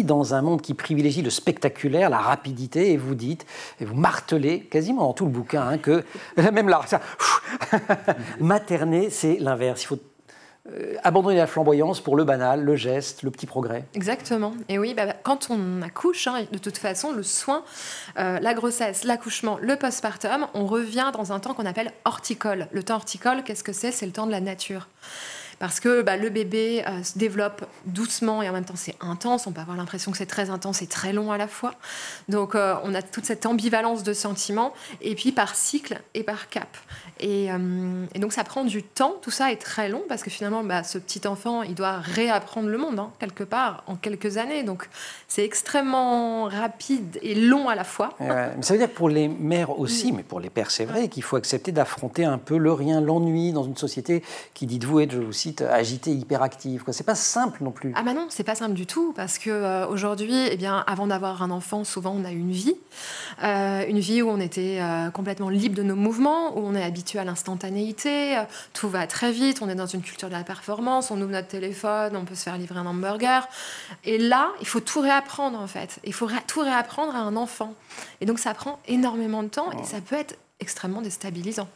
vit dans un monde qui privilégie le spectaculaire, la rapidité, et vous dites, et vous martelez quasiment dans tout le bouquin, hein, que même là, ça, materner, c'est l'inverse. Il faut abandonner la flamboyance pour le banal, le geste, le petit progrès. Exactement. Et oui, quand on accouche, hein, de toute façon, le soin, la grossesse, l'accouchement, le postpartum, on revient dans un temps qu'on appelle horticole. Le temps horticole, qu'est-ce que c'est ? C'est le temps de la nature. Parce que le bébé se développe doucement et en même temps c'est intense. On peut avoir l'impression que c'est très intense et très long à la fois. Donc on a toute cette ambivalence de sentiments et puis par cycle et par cap. Et donc ça prend du temps. Tout ça est très long parce que finalement ce petit enfant il doit réapprendre le monde hein, quelque part en quelques années. Donc c'est extrêmement rapide et long à la fois. Mais ça veut dire que pour les mères aussi, mais pour les pères c'est vrai, qu'il faut accepter d'affronter un peu le rien, l'ennui dans une société qui, dites-vous, est, je vous cite, agitée, hyperactive. C'est pas simple non plus. Ah non, c'est pas simple du tout parce que aujourd'hui, avant d'avoir un enfant, souvent on a une vie où on était complètement libre de nos mouvements, où on est habitué à l'instantanéité, tout va très vite, on est dans une culture de la performance, on ouvre notre téléphone, on peut se faire livrer un hamburger. Et là, il faut tout réapprendre en fait. Il faut tout réapprendre à un enfant. Et donc ça prend énormément de temps et ça peut être extrêmement déstabilisant.